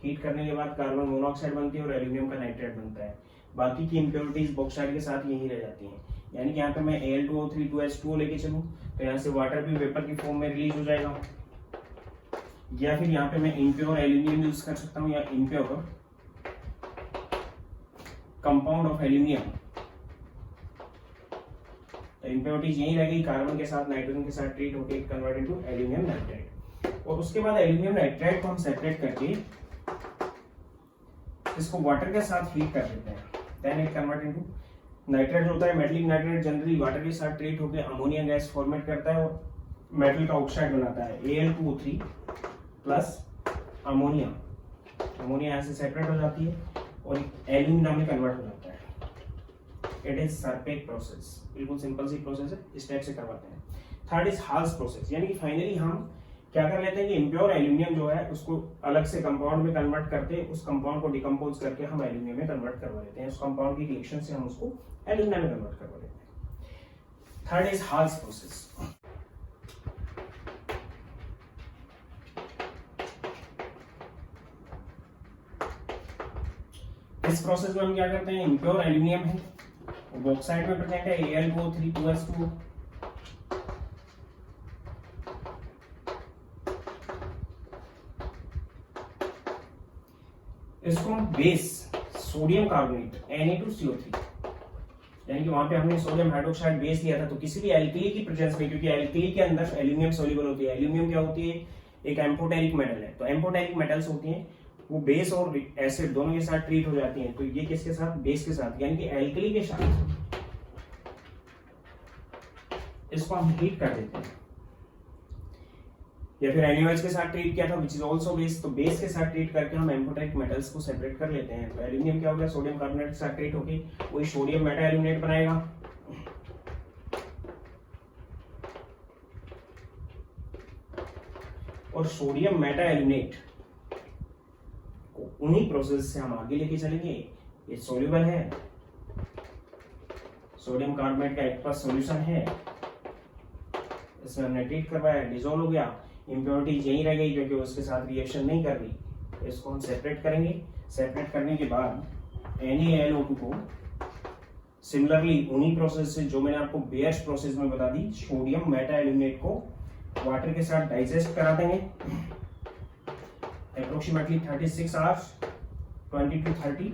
हीट करने के बाद कार्बन मोनोऑक्साइड बनती है और एल्यूमिनियम का नाइट्राइड बनता है। बाकी की इम्प्योरिटीज बॉक्साइड के साथ यही रह जाती हैं। यानी कि यहाँ पे मैं Al2O3 2H2O लेके चलूँ तो यहाँ से वाटर भी वेपर की फॉर्म में रिलीज हो जाएगा, या फिर यहाँ पे मैं इम्प्योर एल्यूमिनियम यूज कर सकता हूँ या इम्प्योर कंपाउंड ऑफ एल्यूमिनियम। तो इम्प्योरिटीज यही रह गई, कार्बन के साथ नाइट्रोजन के साथ ट्रीट होकर कन्वर्ट इनटू एल्यूमिनियम नाइट्राइड। और उसके बाद एल्यूमिनियम नाइट्राइड को हम सेपरेट करके इसको वाटर के साथ हीट कर देते हैं, then it convert into nitride होता है। मेटलिक नाइट्राइड जनरली वाटर के साथ ट्रीट होकर अमोनिया गैस फॉर्मेट करता है और मेटल का ऑक्साइड बनाता है Al2O3 प्लस अमोनिया। अमोनिया यहाँ से सेपरेट हो जाती है और एल्यूमिना में कन्वर्ट हो जाता है। इट इज सरफेक्स प्रोसेस, बिल्कुल सिंपल सी प्रोसेस है, इस टाइप से करवाते हैं। थर्ड इज हाल्स प्रोसेस, यानी कि फाइनली हम क्या कर लेते हैं कि इम्प्योर एल्यूमिनियम जो है उसको अलग से कंपाउंड में कन्वर्ट करते, उस कंपाउंड को डिकम्पोज करके हम एल्यूमिनियम में कन्वर्ट करवा लेते हैं। उस कंपाउंड की रिएक्शन से हम उसको एल्यूमिना में कन्वर्ट करवा लेते हैं। Third is Hall's process. इस प्रोसेस में हम क्या करते हैं, इम्प्योर एल्यूमिनियम है बॉक्साइड में प्रेजेंट है Al2O3 2H2O, इसको हम बेस सोडियम कार्बोनेट Na2CO3, यानी कि वहां पे हमने सोडियम हाइड्रोक्साइड बेस लिया था, तो किसी भी एल्कली की प्रेजेंस में, क्योंकि एल्कली के अंदर एल्यूमिनियम सोल्यूबल होती है। एल्यूमिनियम क्या होती है? एक एम्फोटेरिक मेटल है। तो एम्फोटेरिक मेटल्स होती हैं वो बेस और एसिड दोनों के साथ ट्रीट हो जाती हैं। तो ये किसके साथ? बेस के साथ, यानी कि एल्कली के साथ इसको हम हीट कर देते हैं। या फिर एनिमल्स के साथ ट्रीट किया था विच इज आल्सो बेस, तो बेस के साथ ट्रीट करके हम एम्फोटेरिक मेटल्स को सेपरेट कर लेते हैं। तो एल्यूमिनियम क्या हो गया? सोडियम कार्बोनेट के साथ ट्रीट होके वही सोडियम मेटा एल्यूमिनेट बनाएगा। और सोडियम मेटा एल्यूमिनेट को उन्हीं प्रोसेस से हम आगे लेके चलेंगे। ये सोल्यूबल है, सोडियम कार्बोनेट का एक पास सॉल्यूशन है, इसमें हमने ट्रीट करवाया, डिसॉल्व हो गया, इम्प्योरिटीज यहीं रह गई क्योंकि उसके साथ रिएक्शन नहीं कर रही। तो इसको हम सेपरेट करेंगे। सेपरेट करने के बाद NaLO2 को सिमिलरली उन्हीं प्रोसेस से जो मैंने आपको बेयर्स प्रोसेस में बता दी, सोडियम मेटा एल्यूमिनेट को वाटर के साथ डाइजेस्ट करा देंगे approximately 36 hours 20 to 30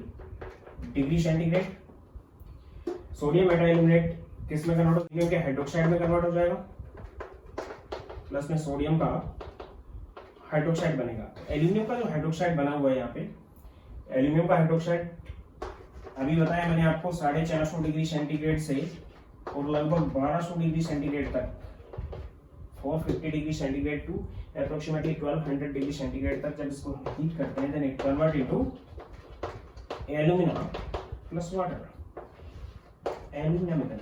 degree centigrade, sodium Meta aluminate किस में कन्वर्ट हो, एल्यूमिनियम के हाइड्रोक्साइड में कन्वर्ट हो जाएगा, प्लस में सोडियम का हाइड्रोक्साइड बनेगा। तो एल्यूमिनियम का जो हाइड्रोक्साइड बना हुआ है यहाँ पे, एल्यूमिनियम का हाइड्रोक्साइड अभी बताया मैंने आपको 450 डिग्री सेंटीग्रेड से और लगभग 1200 डिग्री सेंटीग्रेड तक, 450 degree centigrade to approximately 1200 degree centigrade तक जब इसको हीट करते हैं, then it convert into alumina plus water, alumina metal.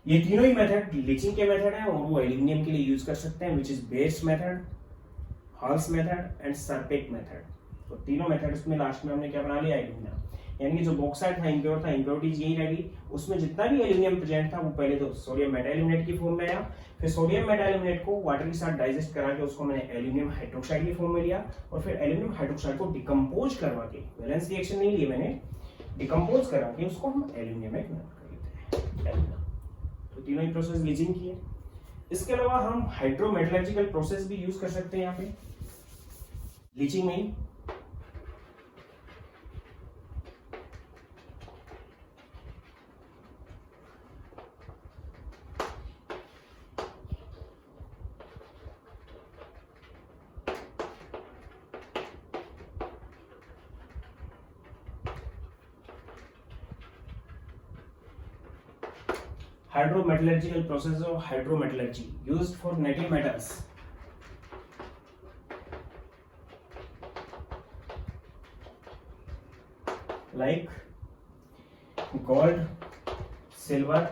ये तीनों ही मेथड लीचिंग के मेथड है और वो एल्यूमिनियम के लिए यूज कर सकते हैं, which is base method, Hall's method and Serpeck method. तो तीनों मेथड्स में लास्ट में हमने क्या बना लिया, एल्यूमिना। यानी कि जो बॉक्साइड था, इम्प्योर था, इम्प्योरिटीज यही रहेगी, उसमें जितना भी एल्यूमिनियम प्रेजेंट था वो पहले तो सोडियम मेटा एल्यूमिनेट की फॉर्म में आया, फिर सोडियम मेटा एल्यूमिनेट को वाटर के साथ डाइजेस्ट करा के उसको मैंने एल्यूमिनियम हाइड्रोक्साइड की फॉर्म में लिया, और फिर एल्यूमिनियम हाइड्रोक्साइड को डिकम्पोज करवा के, बैलेंस रिएक्शन नहीं लिए मैंने, डिकम्पोज करा के उसको हम एल्यूमिनियम में कन्वर्ट कर लेते हैं। तो तीनों ही प्रोसेस लीचिंग की है। इसके अलावा हम हाइड्रोमेटलर्जिकल प्रोसेस भी यूज कर सकते हैं यहाँ पे लीचिंग में ही। Hydrometallurgical process of hydrometallurgy used for native metals like gold, silver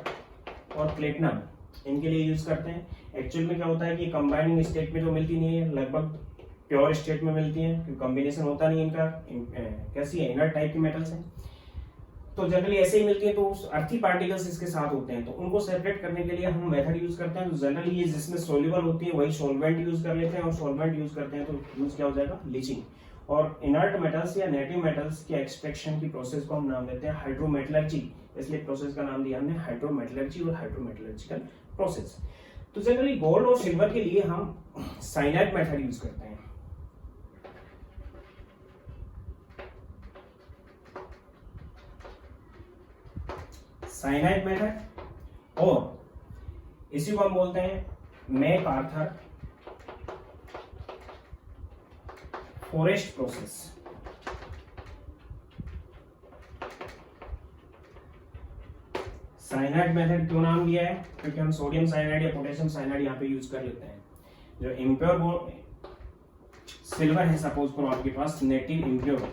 और प्लेटिनम, इनके लिए यूज करते हैं। एक्चुअल में क्या होता है कि कंबाइनिंग स्टेट में तो मिलती नहीं है, लगभग प्योर स्टेट में मिलती है, क्योंकि कॉम्बिनेशन होता नहीं इनका, कैसी है, इनर्ट टाइप की मेटल्स हैं, तो जनरली ऐसे ही मिलती है। तो अर्थी पार्टिकल्स इसके साथ होते हैं, तो उनको सेपरेट करने के लिए हम मेथड यूज करते हैं। तो जनरली ये जिसमें सोल्यूबल होती है वही सॉल्वेंट यूज कर लेते हैं, और सॉल्वेंट यूज करते हैं तो यूज क्या हो जाएगा, लीचिंग। और इनर्ट मेटल्स या नेटिव मेटल्स के एक्सट्रैक्शन की प्रोसेस को हम नाम देते हैं हाइड्रोमेटलर्जी, इसलिए प्रोसेस का नाम दिया हमने हाइड्रोमेटलर्जी और हाइड्रोमेटलर्जिकल प्रोसेस। तो जनरली गोल्ड और सिल्वर के लिए हम साइनाइड मेथड यूज करते हैं। साइनाइड मेथड, और इसी को हम बोलते हैं MacArthur forest process. Cyanide method क्यों नाम दिया है, क्योंकि हम सोडियम साइनाइड या पोटेशियम साइनाइड यहाँ पे यूज कर लेते हैं। जो इम्प्योर सिल्वर है, सपोज करो आपके पास नेटिव इम्प्योर,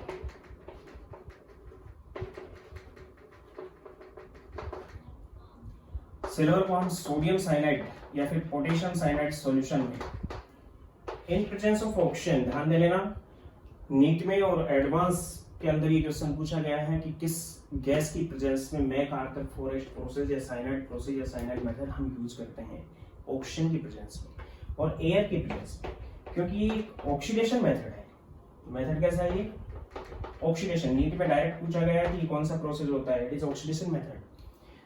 सिल्वर को हम सोडियम साइनाइड या फिर पोटेशियम साइनाइड सॉल्यूशन में इन प्रेजेंस ऑफ ऑक्सीजन, ध्यान दे लेना नीट में और एडवांस के अंदर ये क्वेश्चन पूछा गया है कि किस गैस की प्रेजेंस में मैकआर्थर फॉरेस्ट प्रोसेस या साइनाइड प्रोसेस या साइनाइड मेथड हम यूज करते हैं, ऑक्सीजन की प्रेजेंस में और एयर की प्रेजेंस में, क्योंकि ये ऑक्सीडेशन मेथड है। मेथड कैसा है ये, ऑक्सीडेशन। नीट में डायरेक्ट पूछा गया है कि कौन सा प्रोसेस होता है, इट इज ऑक्सीडेशन मेथड।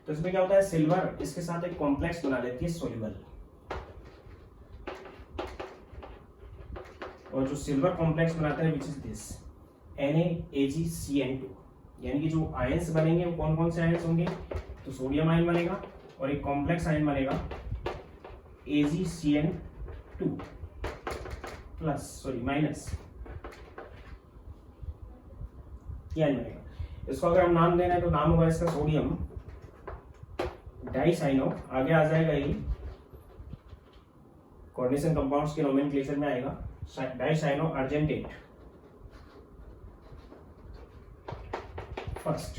तो इसमें क्या होता है, सिल्वर इसके साथ एक कॉम्प्लेक्स बना लेती है सोल्यूबल, और जो सिल्वर कॉम्प्लेक्स बनाता है विच इज दिस NaAgCN2, यानी कि जो आयंस बनेंगे वो कौन कौन से आयंस होंगे, तो सोडियम आयन बनेगा और एक कॉम्प्लेक्स आयन बनेगा AgCN2 माइनस, ये आयन बनेगा। इसको अगर हम नाम देना है तो नाम होगा इसका सोडियम डाइसाइनो, आगे आ जाएगा ये कोऑर्डिनेशन कंपाउंड्स के नोमेनक्लेचर में आएगा डाइसाइनो अर्जेंटेट फर्स्ट।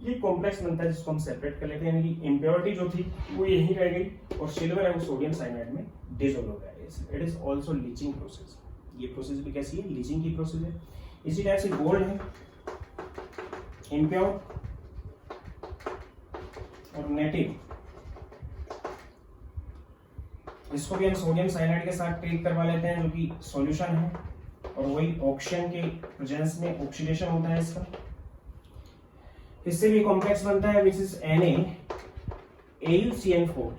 ये कॉम्प्लेक्स बनता है जिसको हम सेपरेट कर लेते हैं, यानी कि इम्प्योरिटी जो थी वो यही रह गई और सिल्वर है वो सोडियम साइनाइड में डिसॉल्व हो गया। It is also leaching process. ये प्रोसेस भी कैसी है, लीचिंग की प्रोसेस है। इसी टाइप से गोल्ड है इम्प्योर और नेटिव, इसको भी हम सोडियम साइनाइड के साथ ट्रीट करवा लेते हैं जो कि सॉल्यूशन है, और वही ऑक्सीजन के प्रेजेंस में ऑक्सीडेशन होता है इसका। इससे भी कॉम्प्लेक्स बनता है विच इज NaAuCN4।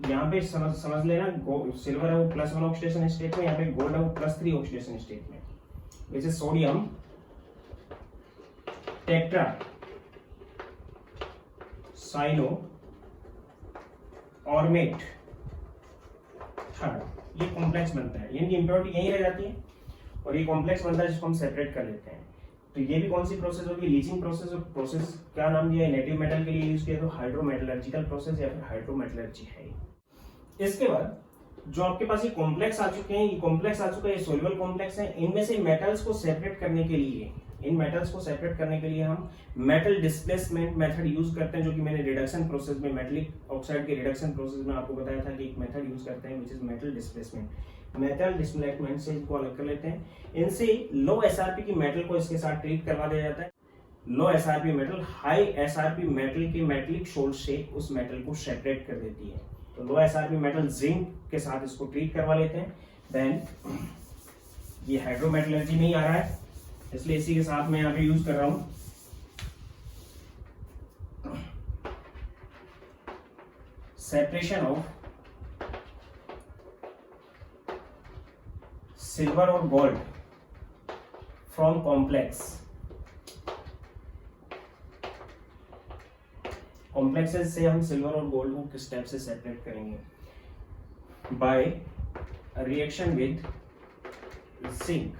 यहाँ पे समझ लेना सिल्वर है वो +1 ऑक्सीडेशन स्टेट में, यहाँ पे गोल्ड है वो +3 ऑक्सीडेशन स्टेट में, which is sodium tetra cyano aurate third, ये कॉम्प्लेक्स बनता है, यानी कि इम्प्योरिटी यहीं रह जाती है और ये कॉम्प्लेक्स बनता है जिसको हम सेपरेट कर लेते हैं। तो ये भी कौन सी प्रोसेस होगी, लीचिंग प्रोसेस। और प्रोसेस क्या नाम दिया है, नेटिव मेटल के लिए यूज किया तो हाइड्रोमेटलर्जिकल प्रोसेस या फिर हाइड्रोमेटलर्जी है। इसके बाद जो आपके पास ये कॉम्प्लेक्स आ चुके हैं, ये कॉम्प्लेक्स आ चुका है, ये सोल्यूबल कॉम्प्लेक्स है। इनमें से मेटल्स को सेपरेट करने के लिए, इन मेटल्स को सेपरेट करने के लिए हम मेटल डिस्प्लेसमेंट मेथड यूज करते हैं, जो कि मैंने रिडक्शन प्रोसेस में, मेटलिक ऑक्साइड के रिडक्शन प्रोसेस में आपको बताया था कि एक मेथड यूज करते हैं which is metal displacement. Metal displacement से इनको अलग कर लेते हैं। इनसे लो एसआरपी की मेटल को इसके साथ ट्रीट करवा दिया जाता है। लो SRP metal high SRP metal के मेटलिक सोल्ट से उस मेटल को सेपरेट कर देती है। तो लो एसआरपी मेटल जिंक के साथ इसको ट्रीट करवा लेते हैं। देन ये हाइड्रोमेटलर्जी में ही आ रहा है, इसलिए इसी के साथ मैं यहाँ पे यूज कर रहा हूं। सेपरेशन ऑफ सिल्वर और गोल्ड फ्रॉम कॉम्प्लेक्स। कॉम्प्लेक्सेस से हम सिल्वर और गोल्ड को किस टाइप से सेपरेट करेंगे, by reaction with zinc,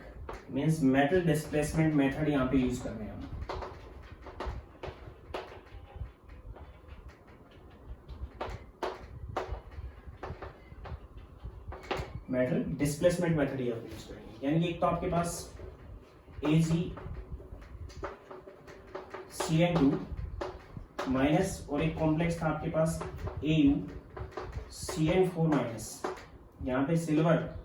means metal displacement method यहां पे यूज कर रहे हैं हम। मेटल डिस्प्लेसमेंट मेथड यहां पे यूज करेंगे, यानी कि एक तो आपके पास AgCN2 माइनस और एक कॉम्प्लेक्स था आपके पास AuCN4 माइनस। यहाँ पे सिल्वर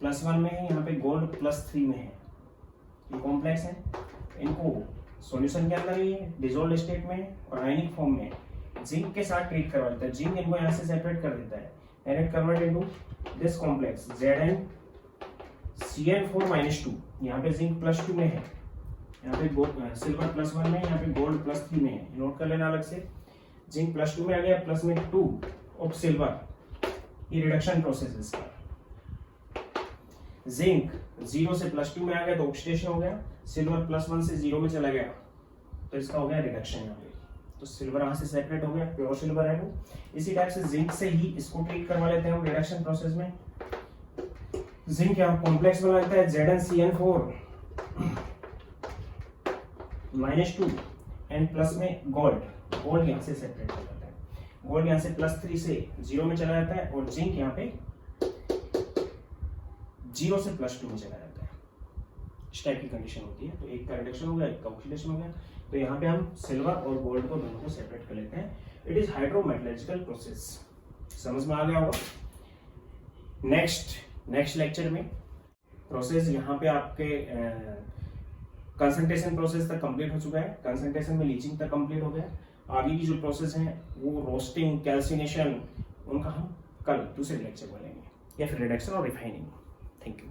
+1 में है, यहाँ पे गोल्ड +3 में है। ये कॉम्प्लेक्स है, इनको सॉल्यूशन के अंदर ही डिसॉल्व्ड स्टेट में है और आयनिक फॉर्म में जिंक के साथ ट्रीट करवा देता है। जिंक इनको यहाँ से सेपरेट कर देता है and it convert into this complex ZnCN4-2। यहाँ पे जिंक +2 में है, यहाँ पे सिल्वर +1 में, यहाँ पे गोल्ड +3 में है। नोट कर लेना अलग से, जिंक +2 में आ गया, प्लस में 2 ऑफ सिल्वर। ये रिडक्शन प्रोसेस है इसका। जिंक 0 से +2 में आ गया तो ऑक्सीडेशन हो गया, सिल्वर +1 से 0 में चला गया तो इसका हो गया रिडक्शन। यहाँ पे तो सिल्वर यहाँ से सेपरेट हो गया, प्योर सिल्वर है वो। इसी टाइप से जिंक से ही इसको ट्रीट करवा लेते हैं हम रिडक्शन प्रोसेस में। जिंक यहाँ कॉम्प्लेक्स बना लेता है ZnCN4-2 एंड प्लस में गोल्ड यहाँ से सेपरेट हो जाता है। गोल्ड यहाँ से +3 से 0 में चला जाता है और जिंक यहाँ पे 0 से +2 में चला जाता है। इस टाइप की कंडीशन होती है। तो एक का रिडक्शन हो गया, एक का ऑक्सीडेशन हो गया। तो यहाँ पे हम सिल्वर और गोल्ड को दोनों को सेपरेट कर लेते हैं। It is hydrometallurgical process. समझ में आ गया होगा। नेक्स्ट लेक्चर में प्रोसेस यहाँ पे आपके कंसंट्रेशन प्रोसेस तक कंप्लीट हो चुका है। कंसंट्रेशन में लीचिंग तक कंप्लीट हो गया। आगे की जो प्रोसेस है वो रोस्टिंग, कैल्सिनेशन, उनका हम कल दूसरे लेक्चर में लेंगे, या फिर रिडक्शन और रिफाइनिंग। Thank you.